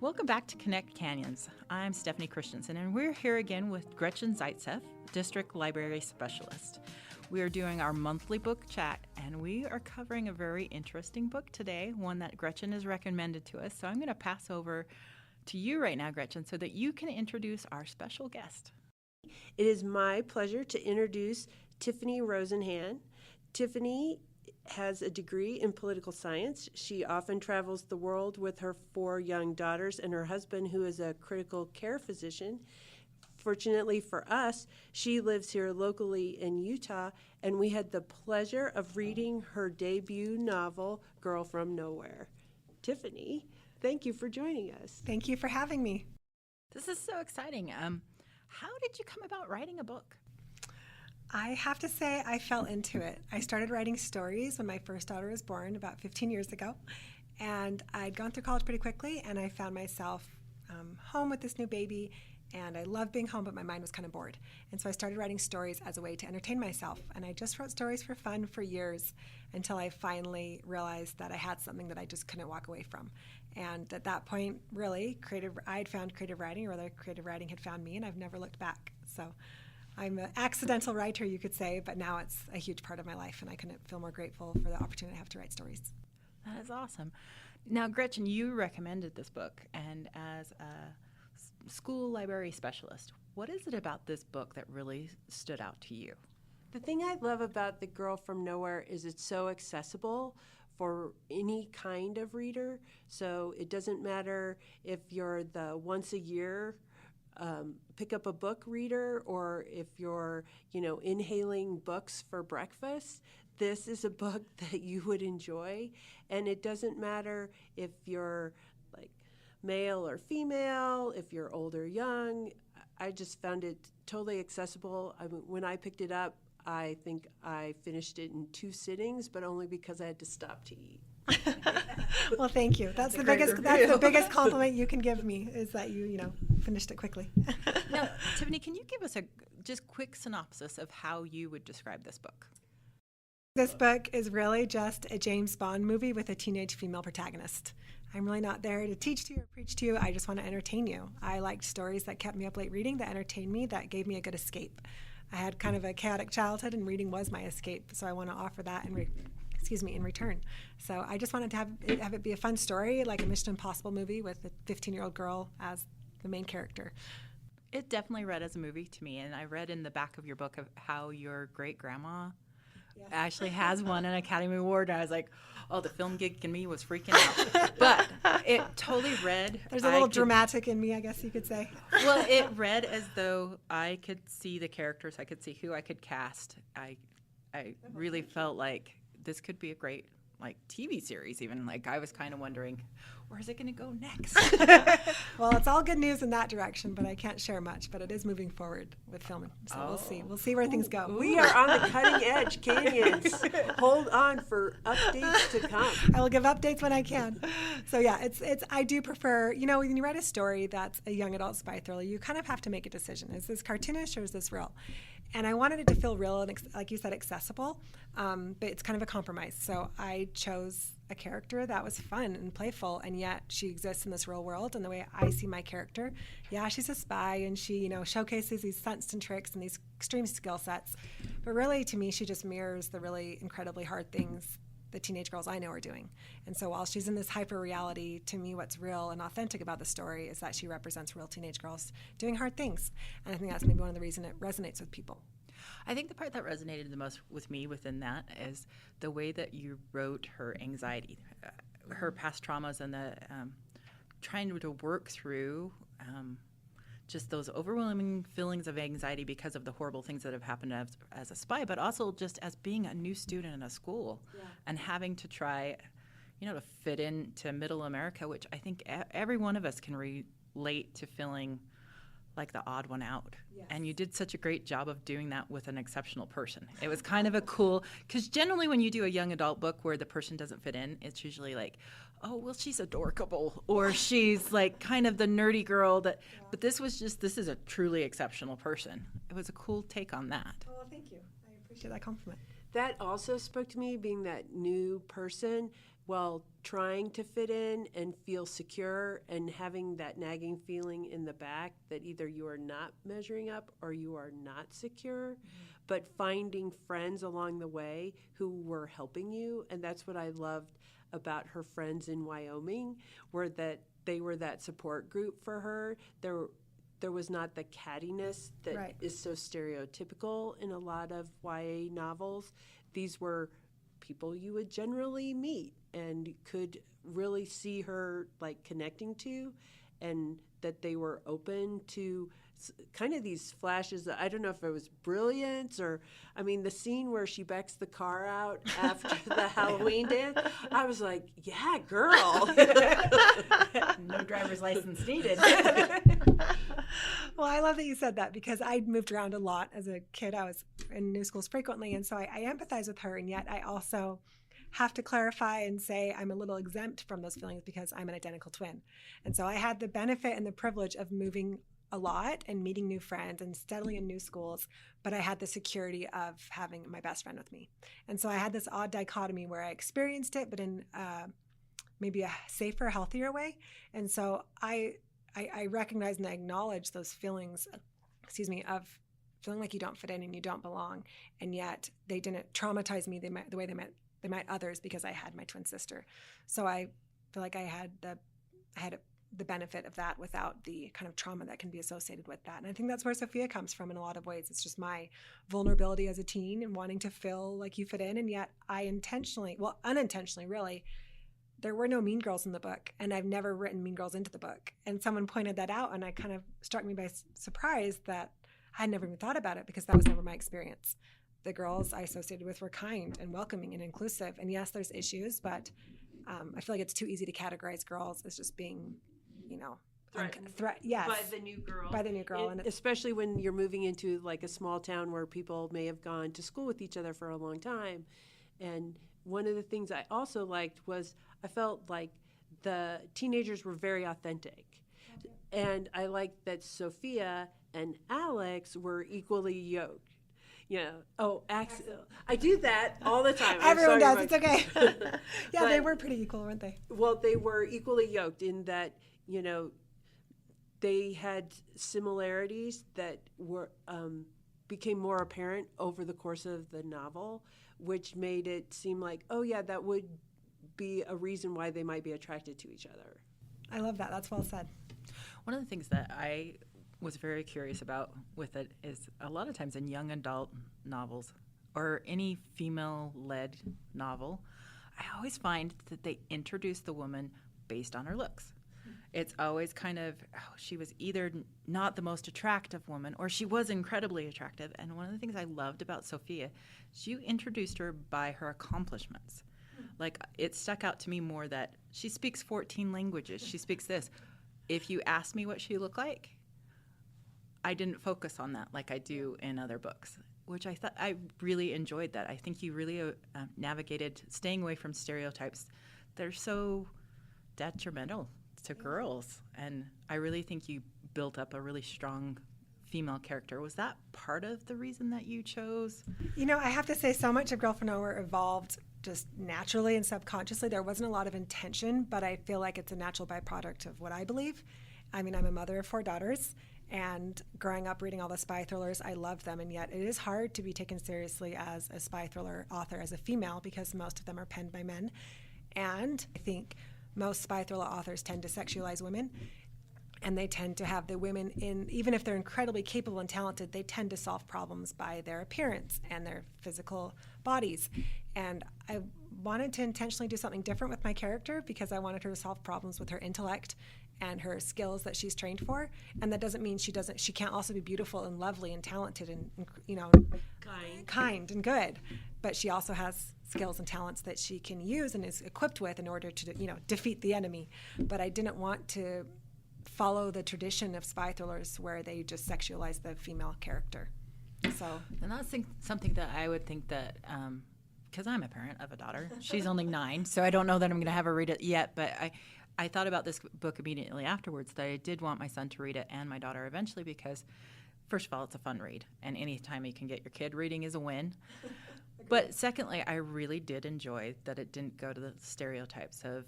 Welcome back to Connect Canyons. I'm Stephanie Christensen, and we're here again with Gretchen Zaitsev, District Library Specialist. We are doing our monthly book chat, and we are covering a very interesting book today, one that Gretchen has recommended to us. So I'm going to pass over to you right now, Gretchen, so that you can introduce our special guest. It is my pleasure to introduce Tiffany Rosenhan. Tiffany has a degree in political science. She often travels the world with her 4 young daughters and her husband, who is a critical care physician. Fortunately for us, she lives here locally in Utah, and we had the pleasure of reading her debut novel, Girl from Nowhere. Tiffany, thank you for joining us. Thank you for having me. This is so exciting. How did you come about writing a book? I have to say I fell into it. I started writing stories when my first daughter was born about 15 years ago, and I'd gone through college pretty quickly, and I found myself home with this new baby, and I loved being home, but my mind was kind of bored. And so I started writing stories as a way to entertain myself, and I just wrote stories for fun for years until I finally realized that I had something that I just couldn't walk away from. And at that point, really, I had found creative writing, or rather creative writing had found me, and I've never looked back. So I'm an accidental writer, you could say, but now it's a huge part of my life, and I couldn't feel more grateful for the opportunity I have to write stories. That is awesome. Now, Gretchen, you recommended this book, and as a school library specialist, what is it about this book that really stood out to you? The thing I love about The Girl from Nowhere is it's so accessible for any kind of reader. So it doesn't matter if you're the once a year pick up a book reader, or if you're, inhaling books for breakfast. This is a book that you would enjoy, and it doesn't matter if you're like male or female, if you're old or young. I just found it totally accessible. When I picked it up, I think I finished it in 2 sittings, but only because I had to stop to eat. Well, thank you. That's the biggest compliment you can give me, is that you finished it quickly. Now, Tiffany, can you give us a just quick synopsis of how you would describe this book? This book is really just a James Bond movie with a teenage female protagonist. I'm really not there to teach to you or preach to you. I just want to entertain you. I liked stories that kept me up late reading, that entertained me, that gave me a good escape. I had kind of a chaotic childhood, and reading was my escape, so I want to offer that in return. So I just wanted to have it be a fun story, like a Mission Impossible movie with a 15-year-old girl as the main character. It definitely read as a movie to me, and I read in the back of your book of how your great-grandma actually has won an Academy Award, and I was like, oh, the film geek in me was freaking out. But it totally read. There's a little dramatic in me, I guess you could say. Well, it read as though I could see the characters, I could see who I could cast. I really felt like this could be a great TV series even. I was kind of wondering, where's it going to go next? Well, it's all good news in that direction, but I can't share much. But it is moving forward with filming, so we'll see. We'll see where things go. We are on the cutting edge, Canyons. Hold on for updates to come. I will give updates when I can. So yeah, it's. I do prefer, when you write a story that's a young adult spy thriller, you kind of have to make a decision. Is this cartoonish or is this real? And I wanted it to feel real and, like you said, accessible, but it's kind of a compromise. So I chose a character that was fun and playful, and yet she exists in this real world. And the way I see my character, she's a spy, and she, showcases these stunts and tricks and these extreme skill sets. But really, to me, she just mirrors the really incredibly hard things the teenage girls I know are doing. And so while she's in this hyper reality, to me what's real and authentic about the story is that she represents real teenage girls doing hard things. And I think that's maybe one of the reasons it resonates with people. I think the part that resonated the most with me within that is the way that you wrote her anxiety, her past traumas, and the trying to work through just those overwhelming feelings of anxiety because of the horrible things that have happened as a spy, but also just as being a new student in a school and having to try, to fit into middle America, which I think every one of us can relate to feeling like the odd one out. Yes. And you did such a great job of doing that with an exceptional person. It was kind of a cool, because generally when you do a young adult book where the person doesn't fit in, it's usually like, oh, well, she's adorkable, or she's like kind of the nerdy girl that, but this is a truly exceptional person. It was a cool take on that. Oh, well, thank you. I appreciate that compliment. That also spoke to me, being that new person, while trying to fit in and feel secure and having that nagging feeling in the back that either you are not measuring up or you are not secure, but finding friends along the way who were helping you. And that's what I loved about her friends in Wyoming, were that they were that support group for her. There was not the cattiness that is so stereotypical in a lot of YA novels. These were people you would generally meet and could really see her like connecting to, and that they were open to kind of these flashes. I don't know if it was brilliance or, I mean, the scene where she backs the car out after the Halloween dance, I was like, yeah, girl. No driver's license needed. Well, I love that you said that, because I moved around a lot as a kid. I was in new schools frequently, and so I empathize with her, and yet I also have to clarify and say I'm a little exempt from those feelings because I'm an identical twin. And so I had the benefit and the privilege of moving a lot and meeting new friends and settling in new schools, but I had the security of having my best friend with me. And so I had this odd dichotomy where I experienced it, but in maybe a safer, healthier way. And so I recognize and I acknowledge those feelings, of feeling like you don't fit in and you don't belong, and yet they didn't traumatize me the way they might others, because I had my twin sister. So I feel like I had the benefit of that without the kind of trauma that can be associated with that. And I think that's where Sophia comes from in a lot of ways. It's just my vulnerability as a teen and wanting to feel like you fit in, and yet I unintentionally really, there were no mean girls in the book, and I've never written mean girls into the book. And someone pointed that out, and I kind of struck me by surprise that I had never even thought about it, because that was never my experience. The girls I associated with were kind and welcoming and inclusive. And yes, there's issues, but I feel like it's too easy to categorize girls as just being, yes, by the new girl. And especially when you're moving into like a small town where people may have gone to school with each other for a long time. And one of the things I also liked was I felt like the teenagers were very authentic. And I liked that Sophia and Alex were equally yoked. I do that all the time. Everyone does. It's okay. Yeah, they were pretty equal, weren't they? Well, they were equally yoked in that, they had similarities that were became more apparent over the course of the novel, which made it seem like, oh yeah, that would be a reason why they might be attracted to each other. I love that. That's well said. One of the things that I was very curious about with it is a lot of times in young adult novels or any female-led novel, I always find that they introduce the woman based on her looks. It's always kind of, she was either not the most attractive woman or she was incredibly attractive. And one of the things I loved about Sophia, you introduced her by her accomplishments. Like, it stuck out to me more that she speaks 14 languages. She speaks this. If you asked me what she looked like, I didn't focus on that like I do in other books, which I thought I really enjoyed that. I think you really navigated staying away from stereotypes that are so detrimental to girls. And I really think you built up a really strong female character. Was that part of the reason that you chose? I have to say so much of Girl from Nowhere evolved just naturally and subconsciously. There wasn't a lot of intention, but I feel like it's a natural byproduct of what I believe. I mean, I'm a mother of 4 daughters. And growing up reading all the spy thrillers, I loved them. And yet it is hard to be taken seriously as a spy thriller author as a female, because most of them are penned by men. And I think most spy thriller authors tend to sexualize women. And they tend to have the women even if they're incredibly capable and talented, they tend to solve problems by their appearance and their physical bodies. And I wanted to intentionally do something different with my character, because I wanted her to solve problems with her intellect and her skills that she's trained for. And that doesn't mean she can't also be beautiful and lovely and talented and kind and good. But she also has skills and talents that she can use and is equipped with in order to defeat the enemy. But I didn't want to follow the tradition of spy thrillers where they just sexualize the female character. And that's something that I would think that, because I'm a parent of a daughter, she's only 9, so I don't know that I'm going to have her read it yet, but I thought about this book immediately afterwards, that I did want my son to read it and my daughter eventually, because first of all, it's a fun read, and any time you can get your kid reading is a win. But secondly, I really did enjoy that it didn't go to the stereotypes of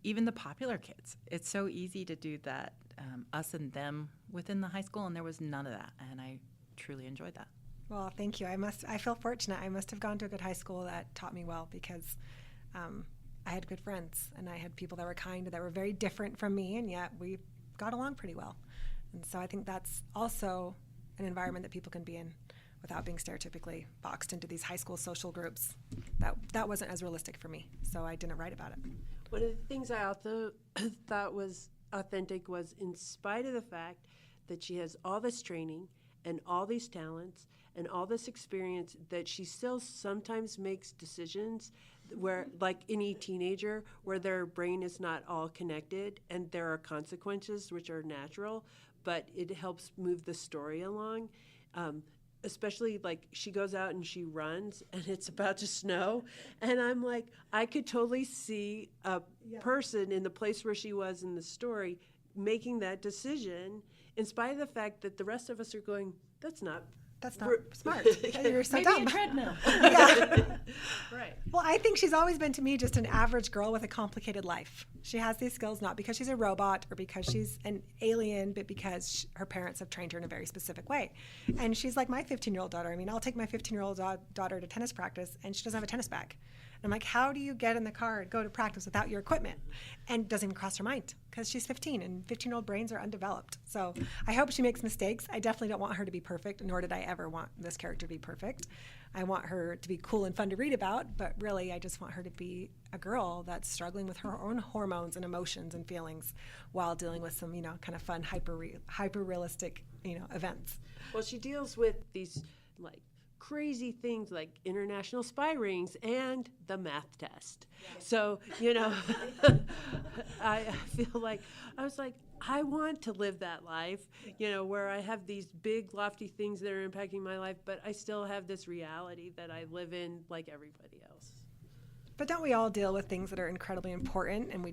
even the popular kids. It's so easy to do that, us and them within the high school, and there was none of that, and I truly enjoyed that. Well, thank you. I feel fortunate. I must have gone to a good high school that taught me well because I had good friends and I had people that were kind, that were very different from me, and yet we got along pretty well. And so I think that's also an environment that people can be in without being stereotypically boxed into these high school social groups. That wasn't as realistic for me, so I didn't write about it. One of the things I also thought was authentic was, in spite of the fact that she has all this training and all these talents and all this experience, that she still sometimes makes decisions where, like any teenager, where their brain is not all connected and there are consequences which are natural, but it helps move the story along. Especially, like, she goes out and she runs and it's about to snow, and I'm like, I could totally see a person in the place where she was in the story making that decision, in spite of the fact that the rest of us are going, that's not smart. You're so Maybe dumb. a treadmill. Yeah. right. Well, I think she's always been to me just an average girl with a complicated life. She has these skills not because she's a robot or because she's an alien, but because her parents have trained her in a very specific way. And she's like my 15-year-old daughter. I mean, I'll take my 15-year-old daughter to tennis practice, and she doesn't have a tennis bag. And I'm like, how do you get in the car and go to practice without your equipment? And it doesn't even cross her mind because she's 15, and 15-year-old brains are undeveloped. So I hope she makes mistakes. I definitely don't want her to be perfect, nor did I ever want this character to be perfect. I want her to be cool and fun to read about, but really I just want her to be a girl that's struggling with her own hormones and emotions and feelings while dealing with some, kind of fun, hyper-realistic, events. Well, she deals with these, like, crazy things like international spy rings and the math test. Yes. So, I feel like, I was like, I want to live that life, where I have these big, lofty things that are impacting my life, but I still have this reality that I live in like everybody else. But don't we all deal with things that are incredibly important, and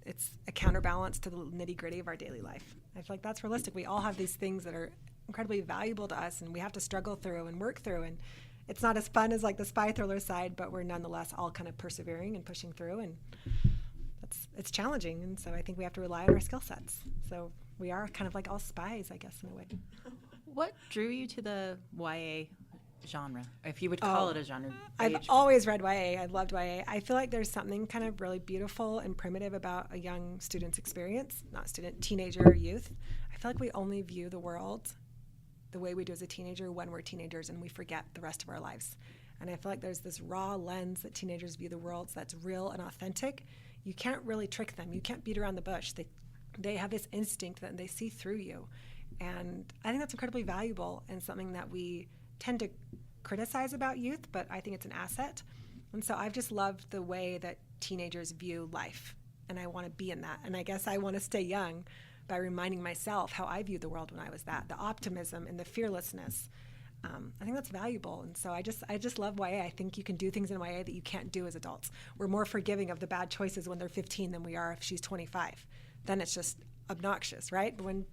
it's a counterbalance to the nitty-gritty of our daily life? I feel like that's realistic. We all have these things that are incredibly valuable to us, and we have to struggle through and work through, and it's not as fun as like the spy thriller side, but we're nonetheless all kind of persevering and pushing through, and it's challenging, and so I think we have to rely on our skill sets. So we are kind of like all spies, I guess, in a way. What drew you to the YA genre, if you would call it a genre? I've always read YA. I loved YA. I feel like there's something kind of really beautiful and primitive about a young student's experience, teenager or youth. I feel like we only view the world the way we do as a teenager when we're teenagers, and we forget the rest of our lives. And I feel like there's this raw lens that teenagers view the world that's real and authentic. You can't really trick them. You can't beat around the bush. They have this instinct that they see through you. And I think that's incredibly valuable and something that we tend to criticize about youth, but I think it's an asset. And so I've just loved the way that teenagers view life, and I want to be in that. And I guess I want to stay young by reminding myself how I viewed the world when I was that, the optimism and the fearlessness. I think that's valuable, and so I just love YA. I think you can do things in YA that you can't do as adults. We're more forgiving of the bad choices when they're 15 than we are if she's 25. Then it's just obnoxious, right? But when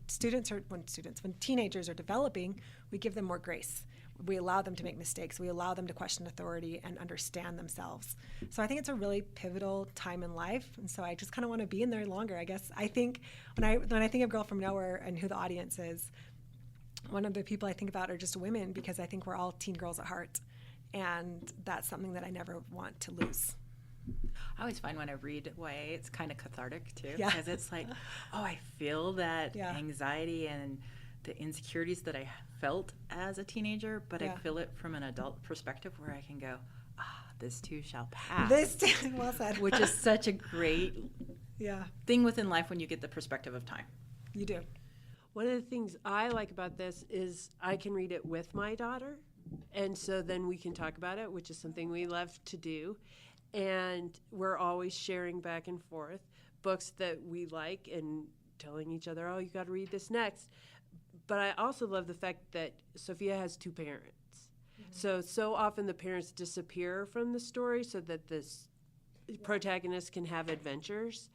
teenagers are developing, we give them more grace. We allow them to make mistakes. We allow them to question authority and understand themselves. So I think it's a really pivotal time in life, and so I just kind of want to be in there longer, I guess. I think when I think of Girl from Nowhere and who the audience is, one of the people I think about are just women, because I think we're all teen girls at heart, and that's something that I never want to lose. I always find when I read YA, it's kind of cathartic too, Yeah. because it's like, I feel that anxiety and the insecurities that I felt as a teenager, but I feel it from an adult perspective where I can go, this too shall pass. Well said. Which is such a great Yeah. thing within life when you get the perspective of time. You do. One of the things I like about this is I can read it with my daughter, and so then we can talk about it, which is something we love to do. And we're always sharing back and forth books that we like and telling each other, you got to read this next. But I also love the fact that Sophia has two parents. Mm-hmm. So often the parents disappear from the story so that this protagonist can have adventures.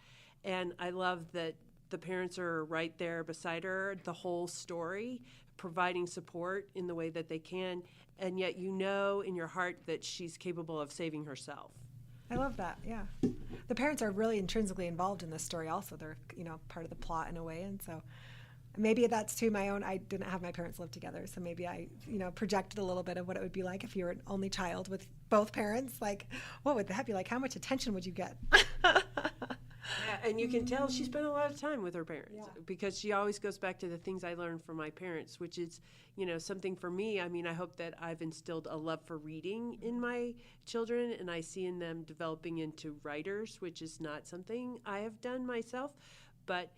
And I love that the parents are right there beside her the whole story, providing support in the way that they can, and yet you know in your heart that she's capable of saving herself. I love that. Yeah, the parents are really intrinsically involved in this story. Also, they're part of the plot in a way, and so maybe that's too my own. I didn't have my parents live together, so maybe I projected a little bit of what it would be like if you were an only child with both parents. Like, what would that be like? How much attention would you get? Yeah, and you can tell she spent a lot of time with her parents because she always goes back to the things I learned from my parents, which is, something for me. I mean, I hope that I've instilled a love for reading in my children, and I see in them developing into writers, which is not something I have done myself. But,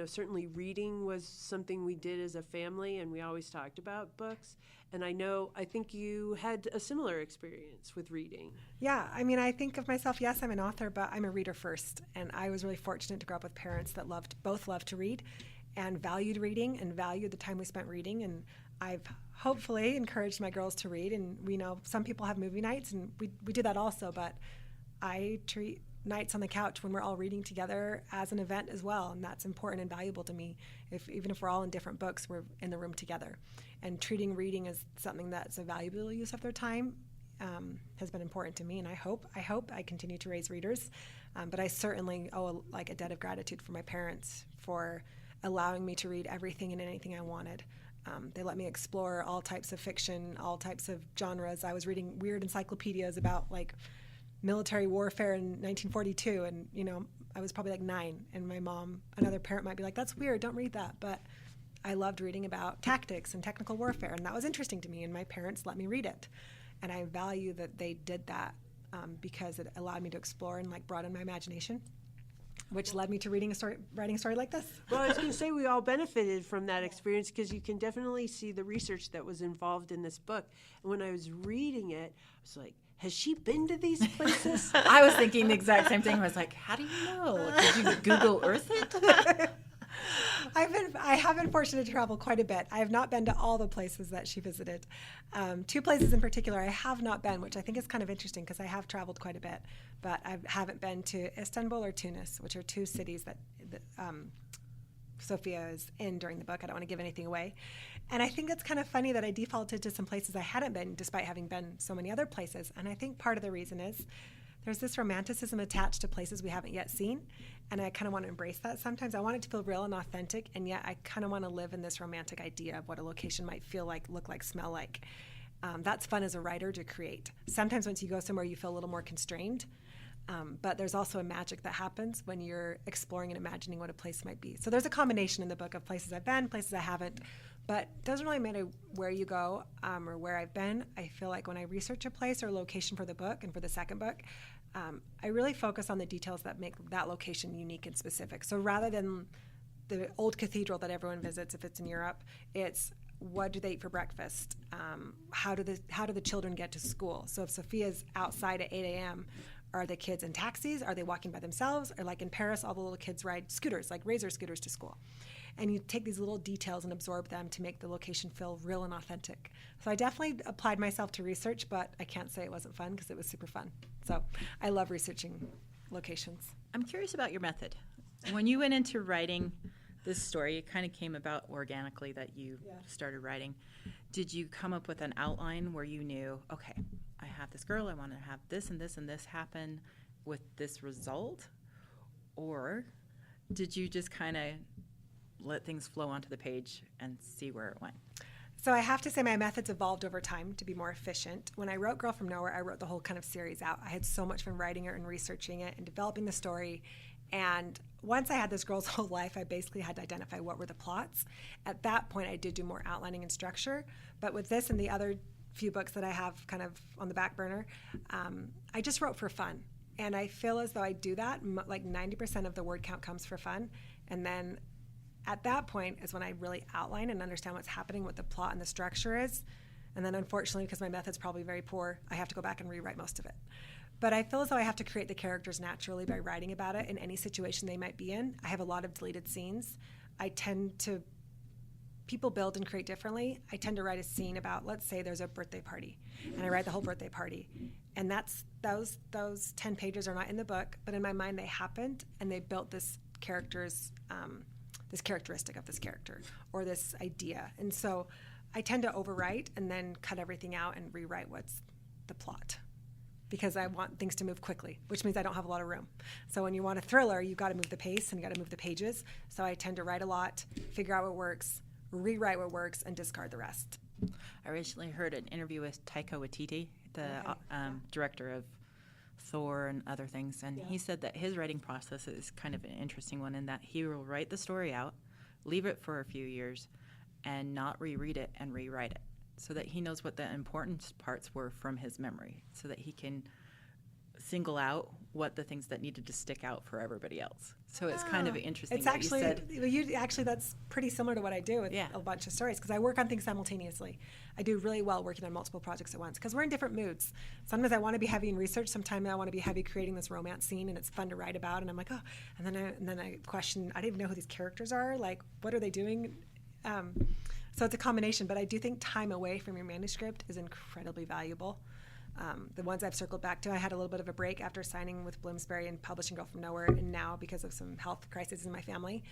certainly reading was something we did as a family, and we always talked about books. And I think you had a similar experience with reading. Yeah, I mean, I think of myself, yes, I'm an author, but I'm a reader first. And I was really fortunate to grow up with parents that both loved to read and valued reading and valued the time we spent reading. And I've hopefully encouraged my girls to read. And we know some people have movie nights, and we do that also. But I treat nights on the couch when we're all reading together as an event as well. And that's important and valuable to me. Even if we're all in different books, we're in the room together. And treating reading as something that's a valuable use of their time has been important to me, and I hope I continue to raise readers. But I certainly owe a debt of gratitude for my parents for allowing me to read everything and anything I wanted. They let me explore all types of fiction, all types of genres. I was reading weird encyclopedias about military warfare in 1942, and I was probably 9, and my mom, another parent, might be like, "That's weird, don't read that," but I loved reading about tactics and technical warfare, and that was interesting to me, and my parents let me read it. And I value that they did that because it allowed me to explore and broaden my imagination, which led me to writing a story like this. Well, I was going to say we all benefited from that experience because you can definitely see the research that was involved in this book. And when I was reading it, I was like, has she been to these places? I was thinking the exact same thing. I was like, how do you know? Did you Google Earth it? I have been fortunate to travel quite a bit. I have not been to all the places that she visited. 2 places in particular I have not been, which I think is kind of interesting because I have traveled quite a bit, but I haven't been to Istanbul or Tunis, which are 2 cities that Sophia is in during the book. I don't want to give anything away. And I think it's kind of funny that I defaulted to some places I hadn't been, despite having been so many other places. And I think part of the reason is there's this romanticism attached to places we haven't yet seen, and I kind of want to embrace that sometimes. I want it to feel real and authentic, and yet I kind of want to live in this romantic idea of what a location might feel like, look like, smell like. That's fun as a writer to create. Sometimes once you go somewhere, you feel a little more constrained, but there's also a magic that happens when you're exploring and imagining what a place might be. So there's a combination in the book of places I've been, places I haven't, but it doesn't really matter where you go or where I've been. I feel like when I research a place or location for the book and for the second book, I really focus on the details that make that location unique and specific. So rather than the old cathedral that everyone visits if it's in Europe, it's what do they eat for breakfast? How do the children get to school? So if Sophia's outside at 8 a.m., are the kids in taxis? Are they walking by themselves? Or like in Paris, all the little kids ride scooters, like razor scooters to school. And you take these little details and absorb them to make the location feel real and authentic. So I definitely applied myself to research, but I can't say it wasn't fun because it was super fun. So I love researching locations. I'm curious about your method. When you went into writing this story, it kind of came about organically that you started writing. Did you come up with an outline where you knew, okay, I have this girl, I want to have this and this and this happen with this result? Or did you just kind of let things flow onto the page and see where it went? So I have to say my methods evolved over time to be more efficient. When I wrote Girl from Nowhere, I wrote the whole kind of series out. I had so much fun writing it and researching it and developing the story. And once I had this girl's whole life, I basically had to identify what were the plots. At that point, I did do more outlining and structure. But with this and the other few books that I have kind of on the back burner, I just wrote for fun. And I feel as though I do that, like 90% of the word count comes for fun. And then at that point is when I really outline and understand what's happening, what the plot and the structure is. And then unfortunately, because my method's probably very poor, I have to go back and rewrite most of it. But I feel as though I have to create the characters naturally by writing about it in any situation they might be in. I have a lot of deleted scenes. People build and create differently. I tend to write a scene about, let's say there's a birthday party, and I write the whole birthday party. And those 10 pages are not in the book, but in my mind they happened, and they built this character's this characteristic of this character or this idea. And so I tend to overwrite and then cut everything out and rewrite what's the plot, because I want things to move quickly, which means I don't have a lot of room. So when you want a thriller, you've got to move the pace and you got to move the pages. So I tend to write a lot, figure out what works, rewrite what works, and discard the rest. I recently heard an interview with Taika Waititi, the director of Thor and other things, and he said that his writing process is kind of an interesting one in that he will write the story out, leave it for a few years, and not reread it and rewrite it, so that he knows what the important parts were from his memory, so that he can single out what the things that needed to stick out for everybody else. So it's kind of interesting. It's that actually, that's pretty similar to what I do with Yeah. a bunch of stories, because I work on things simultaneously. I do really well working on multiple projects at once because we're in different moods. Sometimes I want to be heavy in research. Sometimes I want to be heavy creating this romance scene, and it's fun to write about. And I'm like, oh, and then I question. I don't even know who these characters are. Like, what are they doing? So it's a combination. But I do think time away from your manuscript is incredibly valuable. The ones I've circled back to, I had a little bit of a break after signing with Bloomsbury and publishing Girl From Nowhere, and now because of some health crises in my family.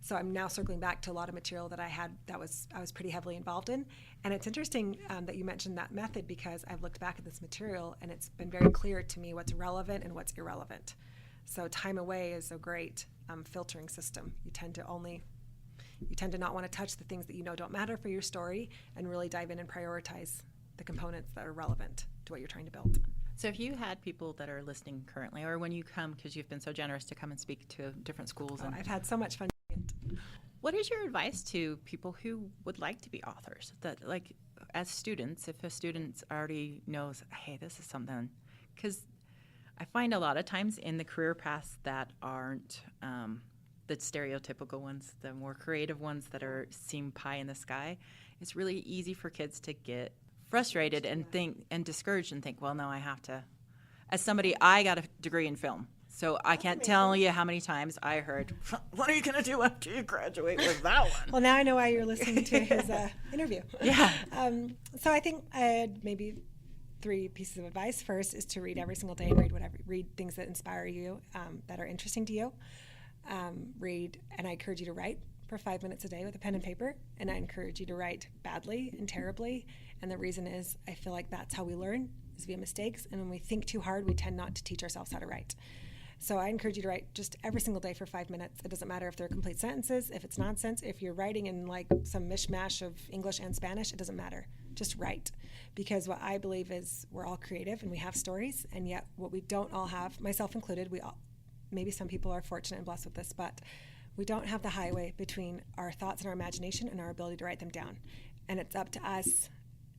So I'm now circling back to a lot of material that I had I was pretty heavily involved in. And it's interesting that you mentioned that method, because I've looked back at this material and it's been very clear to me what's relevant and what's irrelevant. So time away is a great filtering system. You tend to not want to touch the things that you know don't matter for your story, and really dive in and prioritize the components that are relevant to what you're trying to build. So if you had people that are listening currently, or when you come, because you've been so generous to come and speak to different schools. I've had so much fun. What is your advice to people who would like to be authors? That, like, as students, if a student already knows, hey, this is something, because I find a lot of times in the career paths that aren't the stereotypical ones, the more creative ones that seem pie in the sky, it's really easy for kids to get frustrated and think and discouraged and think, well, no, I have to. As somebody, I got a degree in film, so I can't tell you how many times I heard, what are you going to do after you graduate with that one? Well, now I know why you're listening to his interview. Yeah. So I think I had maybe 3 pieces of advice. First is to read every single day and read things that inspire you, that are interesting to you. Read, and I encourage you to write for 5 minutes a day with a pen and paper, and I encourage you to write badly and terribly. And the reason is I feel like that's how we learn, is via mistakes. And when we think too hard, we tend not to teach ourselves how to write. So I encourage you to write just every single day for 5 minutes. It doesn't matter if they're complete sentences, if it's nonsense, if you're writing in like some mishmash of English and Spanish, it doesn't matter. Just write. Because what I believe is we're all creative and we have stories, and yet what we don't all have, myself included, maybe some people are fortunate and blessed with this, but we don't have the highway between our thoughts and our imagination and our ability to write them down. And it's up to us,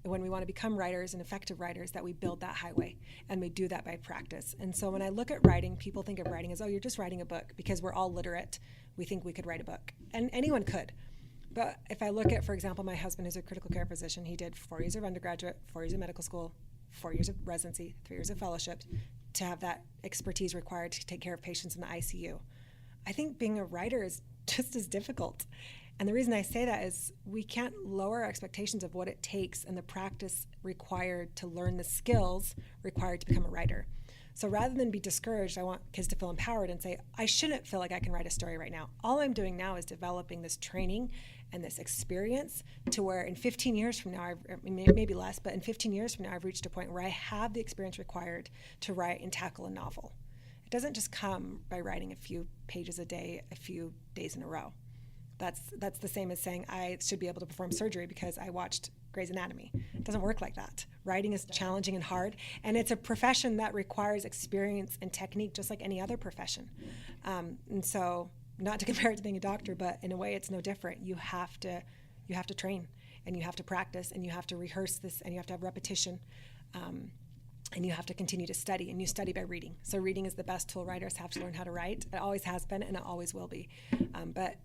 when we want to become writers and effective writers, that we build that highway, and we do that by practice. And so when I look at writing, people think of writing as, oh, you're just writing a book, because we're all literate. We think we could write a book, and anyone could. But if I look at, for example, my husband, who's a critical care physician, he did 4 years of undergraduate, 4 years of medical school, 4 years of residency, 3 years of fellowship to have that expertise required to take care of patients in the ICU. I think being a writer is just as difficult. And the reason I say that is we can't lower our expectations of what it takes and the practice required to learn the skills required to become a writer. So rather than be discouraged, I want kids to feel empowered and say, I shouldn't feel like I can write a story right now. All I'm doing now is developing this training and this experience to where in 15 years from now, maybe less, but in 15 years from now, I've reached a point where I have the experience required to write and tackle a novel. It doesn't just come by writing a few pages a day, a few days in a row. That's the same as saying I should be able to perform surgery because I watched Grey's Anatomy. It doesn't work like that. Writing is challenging and hard, and it's a profession that requires experience and technique just like any other profession. And so, not to compare it to being a doctor, but in a way it's no different. You have to train, and you have to practice, and you have to rehearse this, and you have to have repetition. And you have to continue to study, and you study by reading. So reading is the best tool writers have to learn how to write. It always has been, and it always will be. But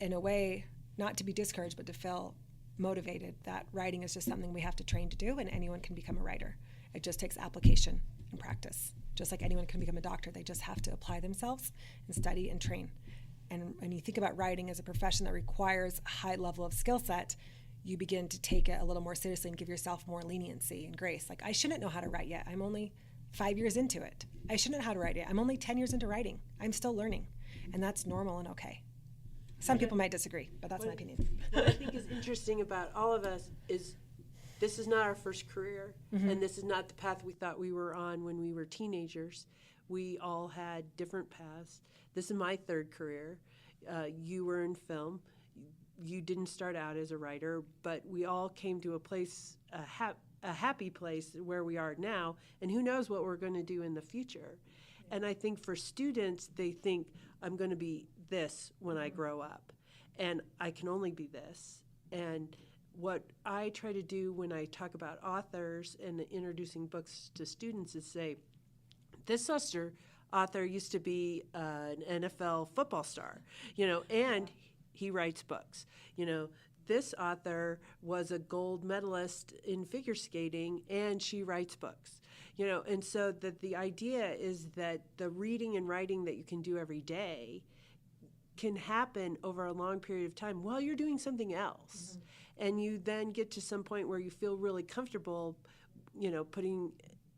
in a way, not to be discouraged, but to feel motivated that writing is just something we have to train to do, and anyone can become a writer. It just takes application and practice. Just like anyone can become a doctor, they just have to apply themselves and study and train. And when you think about writing as a profession that requires a high level of skill set, you begin to take it a little more seriously and give yourself more leniency and grace. Like, I shouldn't know how to write yet. I'm only 5 years into it. I shouldn't know how to write yet. I'm only 10 years into writing. I'm still learning. And that's normal and okay. Some people might disagree, but that's my opinion. What I think is interesting about all of us is this is not our first career, and this is not the path we thought we were on when we were teenagers. We all had different paths. This is my third career. You were in film. You didn't start out as a writer, but we all came to a place, a happy place where we are now, and who knows what we're going to do in the future. And I think for students, they think, I'm going to be this when I grow up, and I can only be this. And what I try to do when I talk about authors and introducing books to students is say, this author used to be an NFL football star, and he writes books. This author was a gold medalist in figure skating, and she writes books. And so that the idea is that the reading and writing that you can do every day can happen over a long period of time while you're doing something else. And you then get to some point where you feel really comfortable,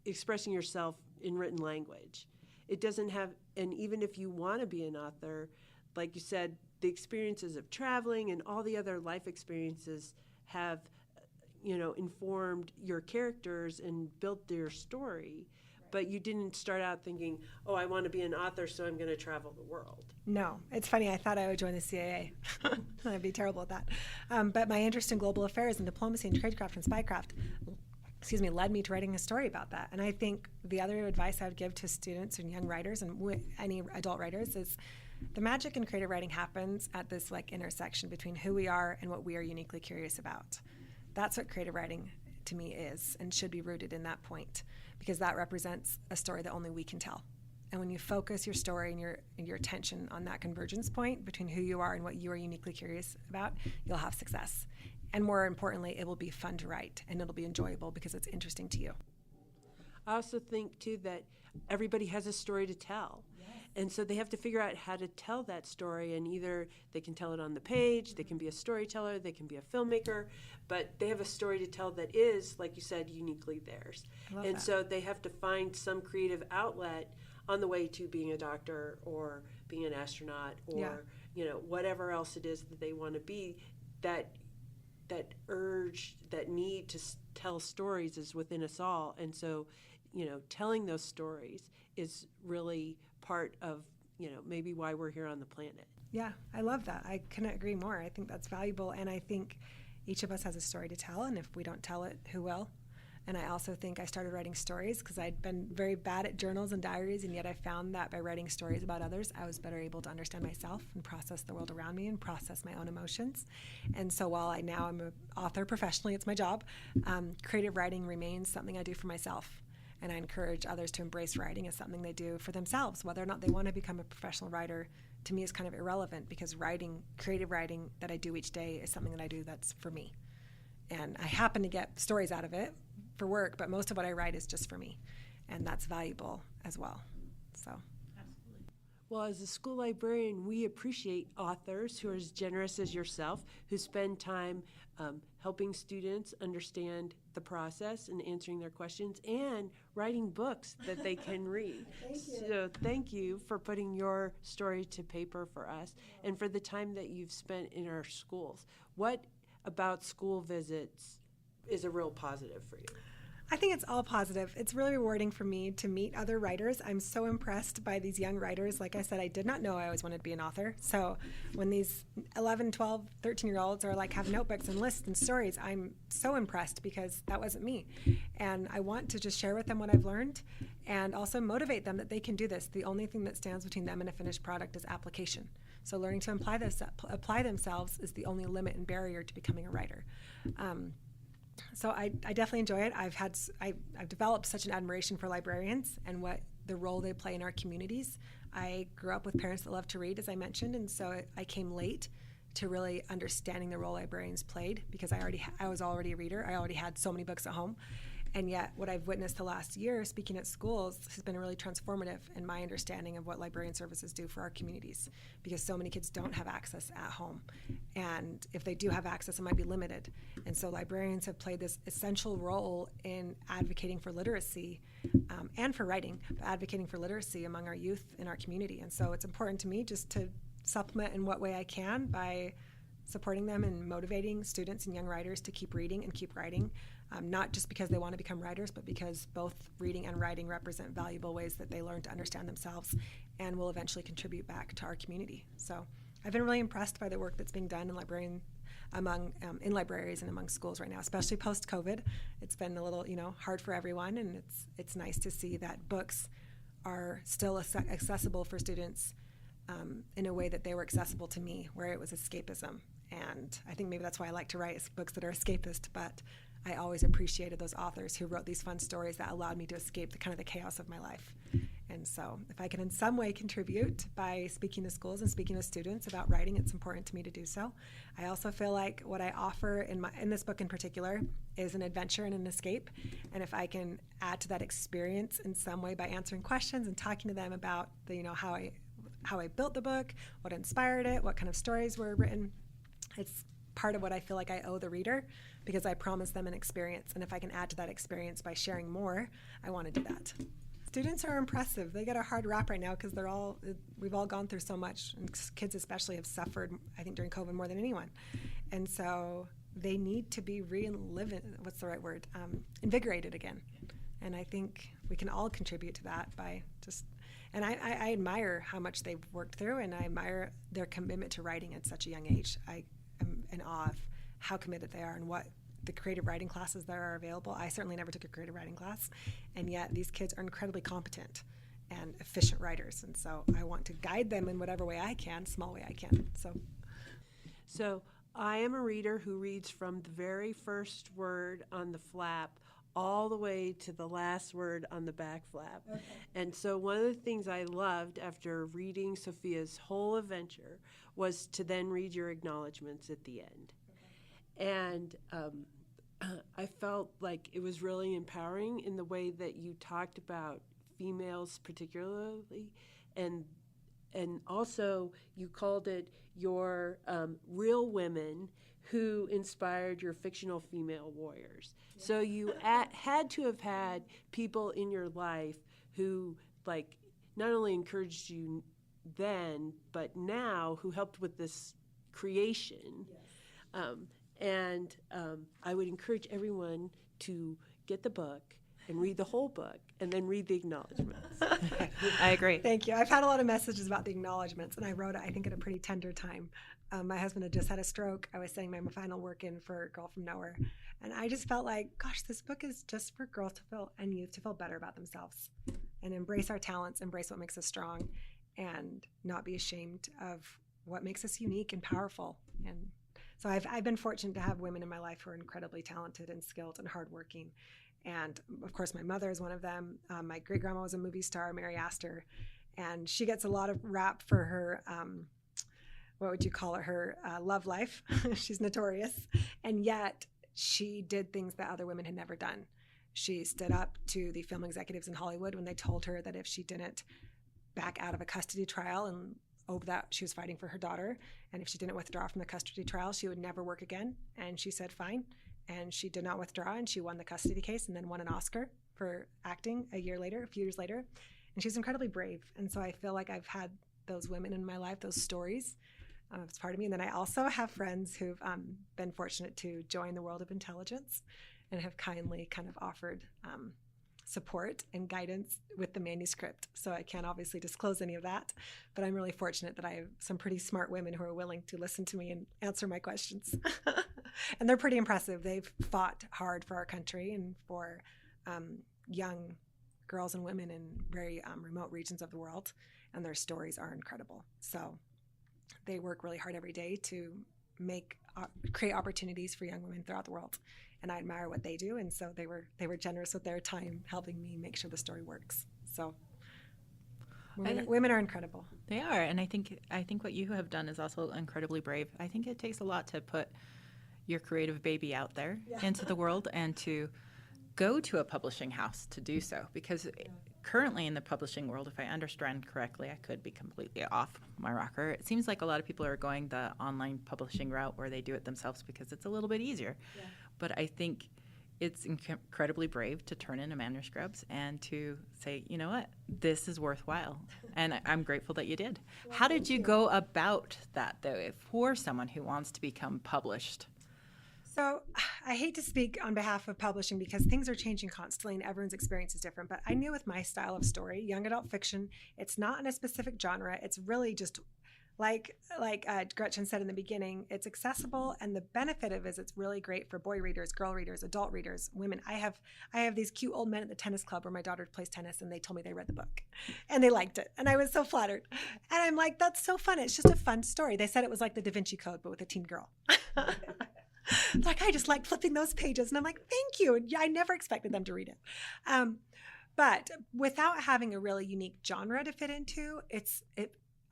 expressing yourself in written language. It doesn't have, and even if you want to be an author, like you said, the experiences of traveling and all the other life experiences have, informed your characters and built their story. But you didn't start out thinking, oh, I want to be an author, so I'm going to travel the world. No, it's funny. I thought I would join the CAA. I'd be terrible at that. But my interest in global affairs and diplomacy and tradecraft and spycraft, led me to writing a story about that. And I think the other advice I would give to students and young writers and any adult writers is the magic in creative writing happens at this intersection between who we are and what we are uniquely curious about. That's what creative writing to me is and should be rooted in that point, because that represents a story that only we can tell. And when you focus your story and your attention on that convergence point between who you are and what you are uniquely curious about, you'll have success. And more importantly, it will be fun to write, and it'll be enjoyable because it's interesting to you. I also think, too, that everybody has a story to tell. Yes. And so they have to figure out how to tell that story, and either they can tell it on the page, they can be a storyteller, they can be a filmmaker, but they have a story to tell that is, like you said, uniquely theirs. And so they have to find some creative outlet on the way to being a doctor or being an astronaut or whatever else it is that they want to be. That urge, that need to tell stories is within us all. And so, telling those stories is really part of, maybe why we're here on the planet. Yeah, I love that. I couldn't agree more. I think that's valuable. And I think each of us has a story to tell. And if we don't tell it, who will? And I also think I started writing stories because I'd been very bad at journals and diaries, and yet I found that by writing stories about others, I was better able to understand myself and process the world around me and process my own emotions. And so while I'm an author professionally, it's my job, creative writing remains something I do for myself. And I encourage others to embrace writing as something they do for themselves. Whether or not they want to become a professional writer, to me, is kind of irrelevant, because creative writing that I do each day is something that I do that's for me. And I happen to get stories out of it for work, but most of what I write is just for me, and that's valuable as well. So, Absolutely. Well, as a school librarian, we appreciate authors who are as generous as yourself, who spend time helping students understand the process and answering their questions and writing books that they can read. Thank you. So thank you for putting your story to paper for us and for the time that you've spent in our schools. What about school visits is a real positive for you? I think it's all positive. It's really rewarding for me to meet other writers. I'm so impressed by these young writers. Like I said, I did not know I always wanted to be an author. So when these 11, 12, 13-year-olds are have notebooks and lists and stories, I'm so impressed, because that wasn't me. And I want to just share with them what I've learned and also motivate them that they can do this. The only thing that stands between them and a finished product is application. So learning to apply themselves is the only limit and barrier to becoming a writer. So I definitely enjoy it. I've developed such an admiration for librarians and what the role they play in our communities. I grew up with parents that love to read, as I mentioned, and so I came late to really understanding the role librarians played, because I was already a reader. I already had so many books at home. And yet what I've witnessed the last year speaking at schools has been really transformative in my understanding of what librarian services do for our communities, because so many kids don't have access at home. And if they do have access, it might be limited. And so librarians have played this essential role in advocating for literacy and for writing, but advocating for literacy among our youth in our community. And so it's important to me just to supplement in what way I can by supporting them and motivating students and young writers to keep reading and keep writing, not just because they want to become writers, but because both reading and writing represent valuable ways that they learn to understand themselves and will eventually contribute back to our community. So I've been really impressed by the work that's being done in in libraries and among schools right now, especially post-COVID. It's been a little, hard for everyone, and it's nice to see that books are still accessible for students in a way that they were accessible to me, where it was escapism. And I think maybe that's why I like to write books that are escapist, but I always appreciated those authors who wrote these fun stories that allowed me to escape the chaos of my life. And so if I can in some way contribute by speaking to schools and speaking to students about writing, it's important to me to do so. I also feel like what I offer in this book in particular is an adventure and an escape. And if I can add to that experience in some way by answering questions and talking to them about how I built the book, what inspired it, what kind of stories were written, it's part of what I feel like I owe the reader, because I promised them an experience. And if I can add to that experience by sharing more, I want to do that. Students are impressive. They get a hard rap right now because we've all gone through so much, and kids especially have suffered, I think, during COVID more than anyone. And so they need to be invigorated again. And I think we can all contribute to that and I admire how much they've worked through, and I admire their commitment to writing at such a young age. I am in awe of how committed they are and what the creative writing classes that are available. I certainly never took a creative writing class, and yet these kids are incredibly competent and efficient writers. And so I want to guide them in whatever way I can, small way I can. So I am a reader who reads from the very first word on the flap all the way to the last word on the back flap. Okay. And so one of the things I loved after reading Sophia's whole adventure was to then read your acknowledgments at the end. Okay. And I felt like it was really empowering in the way that you talked about females particularly, and also you called it your real women who inspired your fictional female warriors. Yeah. So you had to have had people in your life who not only encouraged you then, but now who helped with this creation. Yes. And I would encourage everyone to get the book and read the whole book and then read the acknowledgments. I agree. Thank you. I've had a lot of messages about the acknowledgments, and I wrote it, I think, at a pretty tender time. My husband had just had a stroke. I was sending my final work in for Girl from Nowhere. And I just felt like, gosh, this book is just for girls and youth to feel better about themselves and embrace our talents, embrace what makes us strong, and not be ashamed of what makes us unique and powerful. And so I've been fortunate to have women in my life who are incredibly talented and skilled and hardworking. And of course, my mother is one of them. My great grandma was a movie star, Mary Astor, and she gets a lot of rap for her, what would you call it, her love life. She's notorious. And yet she did things that other women had never done. She stood up to the film executives in Hollywood when they told her that if she didn't back out of a custody trial and over that she was fighting for her daughter, and if she didn't withdraw from the custody trial, she would never work again. And she said, fine. And she did not withdraw, and she won the custody case and then won an Oscar for acting a few years later. And she's incredibly brave. And so I feel like I've had those women in my life, those stories. It's part of me. And then I also have friends who've been fortunate to join the world of intelligence and have kindly kind of offered support and guidance with the manuscript. So I can't obviously disclose any of that, but I'm really fortunate that I have some pretty smart women who are willing to listen to me and answer my questions. And they're pretty impressive. They've fought hard for our country and for young girls and women in very remote regions of the world, and their stories are incredible. So they work really hard every day to create opportunities for young women throughout the world. And I admire what they do, and so they were generous with their time helping me make sure the story works. So women are incredible. They are, and I think what you have done is also incredibly brave. I think it takes a lot to put your creative baby out there into the world and to go to a publishing house to do so, because currently in the publishing world, if I understand correctly, I could be completely off my rocker, it seems like a lot of people are going the online publishing route where they do it themselves because it's a little bit easier. Yeah. But I think it's incredibly brave to turn in a manuscript and to say, you know what, this is worthwhile. And I'm grateful that you did. Well, How did you go about that, though, for someone who wants to become published? So I hate to speak on behalf of publishing because things are changing constantly and everyone's experience is different. But I knew with my style of story, young adult fiction, it's not in a specific genre. It's really just like Gretchen said in the beginning, it's accessible, and the benefit of it is it's really great for boy readers, girl readers, adult readers, women. I have these cute old men at the tennis club where my daughter plays tennis, and they told me they read the book and they liked it, and I was so flattered. And I'm like, that's so fun. It's just a fun story. They said it was like the Da Vinci Code but with a teen girl. Like, I just like flipping those pages, and I'm like, thank you. And I never expected them to read it. But without having a really unique genre to fit into,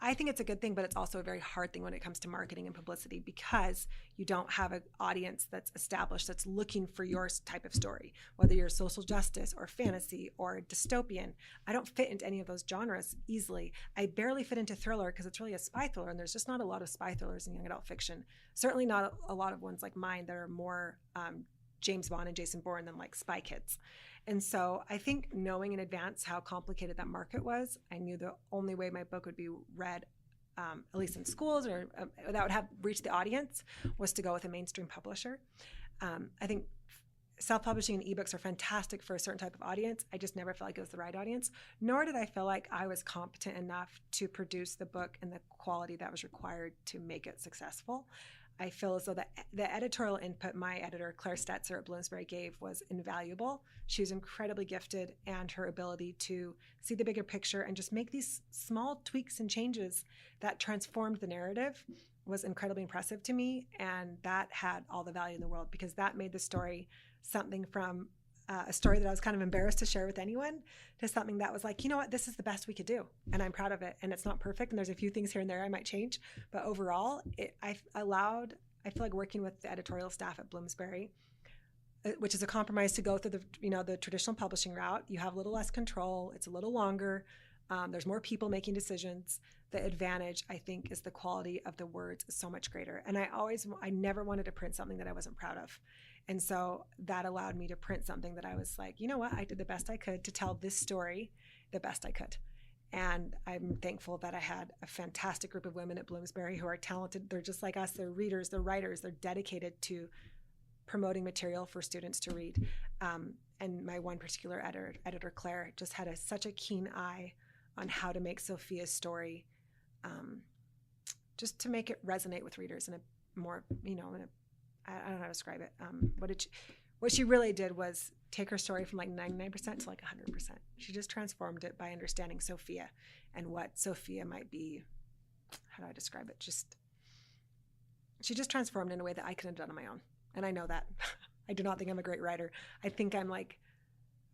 I think it's a good thing, but it's also a very hard thing when it comes to marketing and publicity because you don't have an audience that's established that's looking for your type of story, whether you're social justice or fantasy or dystopian. I don't fit into any of those genres easily. I barely fit into thriller because it's really a spy thriller, and there's just not a lot of spy thrillers in young adult fiction. Certainly not a lot of ones like mine that are more James Bond and Jason Bourne than like Spy Kids. And so I think knowing in advance how complicated that market was, I knew the only way my book would be read, at least in schools or that would have reached the audience, was to go with a mainstream publisher. I think self-publishing and ebooks are fantastic for a certain type of audience. I just never felt like it was the right audience, nor did I feel like I was competent enough to produce the book in the quality that was required to make it successful. I feel as though the editorial input my editor, Claire Stetzer at Bloomsbury, gave was invaluable. She was incredibly gifted, and her ability to see the bigger picture and just make these small tweaks and changes that transformed the narrative was incredibly impressive to me. And that had all the value in the world because that made the story something from a story that I was kind of embarrassed to share with anyone to something that was like, you know what, this is the best we could do. And I'm proud of it. And it's not perfect. And there's a few things here and there I might change. But overall, I feel like working with the editorial staff at Bloomsbury, which is a compromise to go through the traditional publishing route. You have a little less control. It's a little longer. There's more people making decisions. The advantage, I think, is the quality of the words is so much greater. And I never wanted to print something that I wasn't proud of. And so that allowed me to print something that I was like, you know what, I did the best I could to tell this story the best I could. And I'm thankful that I had a fantastic group of women at Bloomsbury who are talented. They're just like us. They're readers, they're writers, they're dedicated to promoting material for students to read. And my one particular editor, Claire, just had such a keen eye on how to make Sophia's story, just to make it resonate with readers in a more, I don't know how to describe it. What she really did was take her story from like 99% to like 100%. She just transformed it by understanding Sophia and what Sophia might be. How do I describe it? She just transformed it in a way that I couldn't have done on my own. And I know that. I do not think I'm a great writer. I think I'm like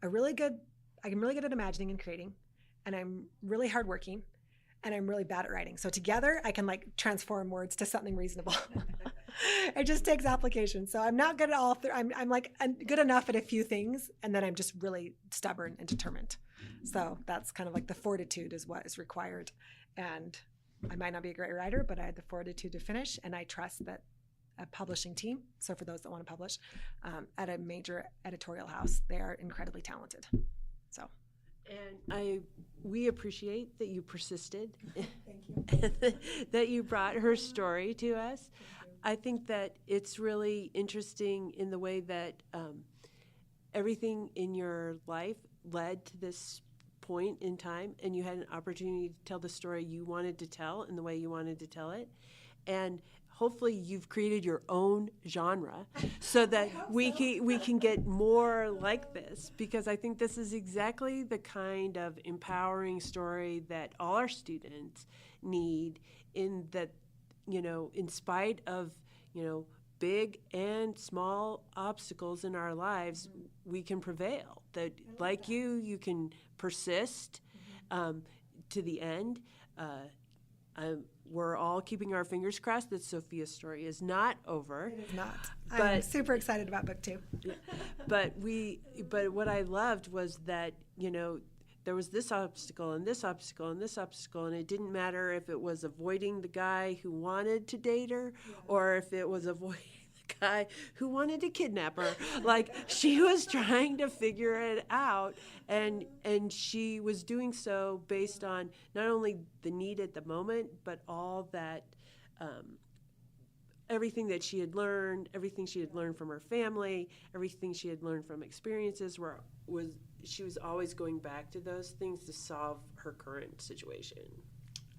I'm really good at imagining and creating, and I'm really hardworking, and I'm really bad at writing. So together I can like transform words to something reasonable. It just takes application. So I'm not good at all. I'm like good enough at a few things, and then I'm just really stubborn and determined. So that's kind of like the fortitude is what is required. And I might not be a great writer, but I had the fortitude to finish, and I trust that a publishing team, so for those that want to publish at a major editorial house, they are incredibly talented. So. And we appreciate that you persisted. Thank you. That you brought her story to us. I think that it's really interesting in the way that everything in your life led to this point in time, and you had an opportunity to tell the story you wanted to tell in the way you wanted to tell it. And hopefully you've created your own genre so that we can get more like this, because I think this is exactly the kind of empowering story that all our students need, in that, in spite of, big and small obstacles in our lives, we can prevail. That, like you can persist to the end. We're all keeping our fingers crossed that Sophia's story is not over. It is not. I'm super excited about book 2. Yeah. But what I loved was that, there was this obstacle and this obstacle and this obstacle, and it didn't matter if it was avoiding the guy who wanted to date her, or if it was avoiding the guy who wanted to kidnap her. Like, she was trying to figure it out, and she was doing so based on not only the need at the moment, but all that everything that she had learned, everything she had learned from her family, everything she had learned from experiences she was always going back to those things to solve her current situation.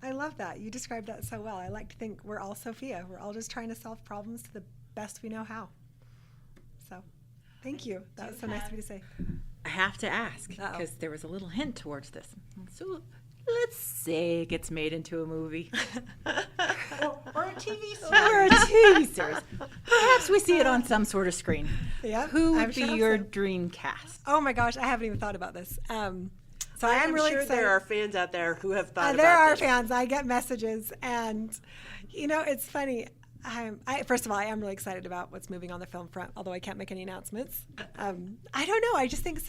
I love that. You described that so well. I like to think we're all Sophia. We're all just trying to solve problems to the best we know how. So, thank you. That was so nice of you to say. I have to ask, because there was a little hint towards this. So let's say it gets made into a movie. Or a TV series. Or a TV series. Perhaps we see it on some sort of screen. Yeah, Who would I'm be sure your so. dream cast? Oh my gosh, I haven't even thought about this. So I am really sure excited. there are fans out there who have thought about There are this. fans. I get messages, and it's funny. First of all, I am really excited about what's moving on the film front, although I can't make any announcements. I don't know. I just think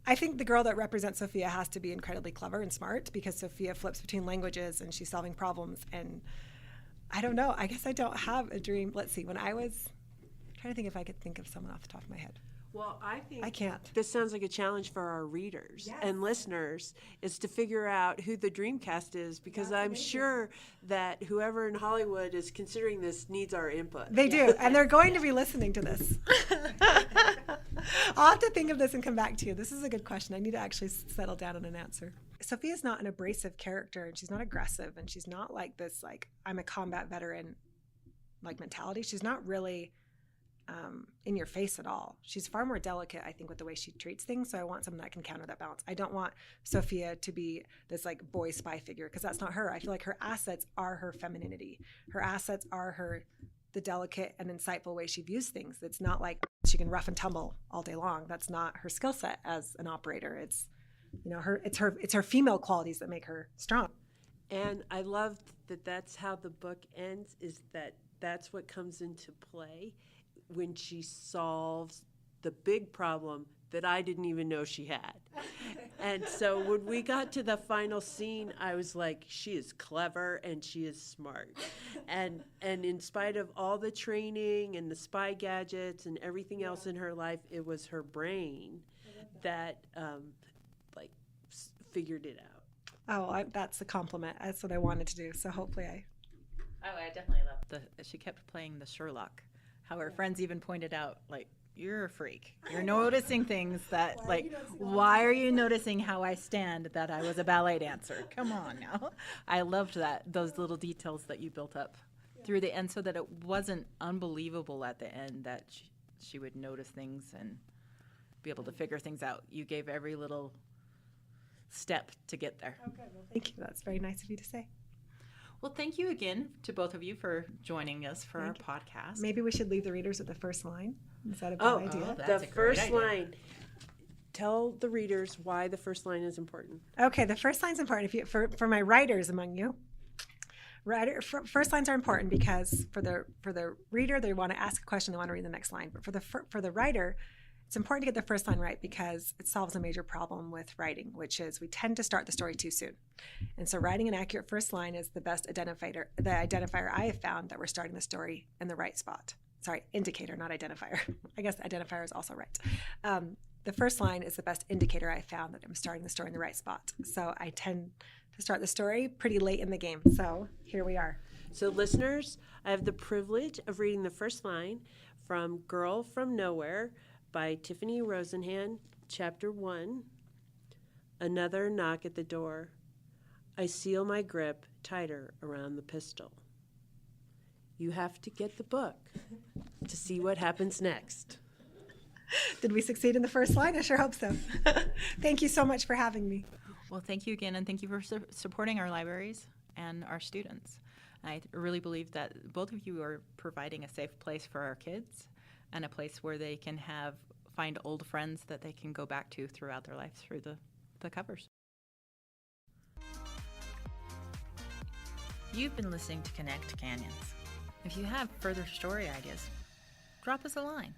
I think the girl that represents Sophia has to be incredibly clever and smart, because Sophia flips between languages and she's solving problems. And I don't know. I guess I don't have a dream. Let's see. When I was trying to think if I could think of someone off the top of my head. Well, I think I can't. This sounds like a challenge for our readers and listeners, is to figure out who the dream cast is, because I'm sure that whoever in Hollywood is considering this needs our input. They do, and they're going to be listening to this. I'll have to think of this and come back to you. This is a good question. I need to actually settle down on an answer. Sophia's not an abrasive character, and she's not aggressive, and she's not like this, like, I'm a combat veteran, like, mentality. She's not really in your face at all. She's far more delicate, I think, with the way she treats things. So I want someone that can counter that balance. I don't want Sophia to be this like boy spy figure, because that's not her. I feel like her assets are her femininity. Her assets are the delicate and insightful way she views things. It's not like she can rough and tumble all day long. That's not her skill set as an operator. It's it's her female qualities that make her strong. And I love that that's how the book ends, is that's what comes into play when she solves the big problem that I didn't even know she had. And so when we got to the final scene, I was like, she is clever and she is smart. And in spite of all the training and the spy gadgets and everything else in her life, it was her brain that figured it out. Oh, that's a compliment. That's what I wanted to do. So hopefully I definitely loved she kept playing the Sherlock. How her friends even pointed out, like, you're a freak. You're noticing things that, why are you noticing how I stand, that I was a ballet dancer? Come on now. I loved those little details that you built up through the end, so that it wasn't unbelievable at the end that she would notice things and be able to figure things out. You gave every little step to get there. Okay, well, thank you. That's very nice of you to say. Well, thank you again to both of you for joining us for our podcast. Maybe we should leave the readers with the first line. Is that a good idea? The first line. Tell the readers why the first line is important. Okay, the first line's important. For my writers among you, first lines are important because for the reader, they want to ask a question, they want to read the next line. But for the writer, it's important to get the first line right, because it solves a major problem with writing, which is we tend to start the story too soon. And so writing an accurate first line is the best identifier I have found that we're starting the story in the right spot. Sorry, indicator, not identifier. I guess identifier is also right. The first line is the best indicator I found that I'm starting the story in the right spot. So I tend to start the story pretty late in the game. So here we are. So listeners, I have the privilege of reading the first line from Girl from Nowhere by Tiffany Rosenhan, Chapter 1. Another knock at the door. I seal my grip tighter around the pistol. You have to get the book to see what happens next. Did we succeed in the first line? I sure hope so. Thank you so much for having me. Well, thank you again, and thank you for supporting our libraries and our students. I really believe that both of you are providing a safe place for our kids, and a place where they can find old friends that they can go back to throughout their life through the covers. You've been listening to Connect Canyons. If you have further story ideas, drop us a line.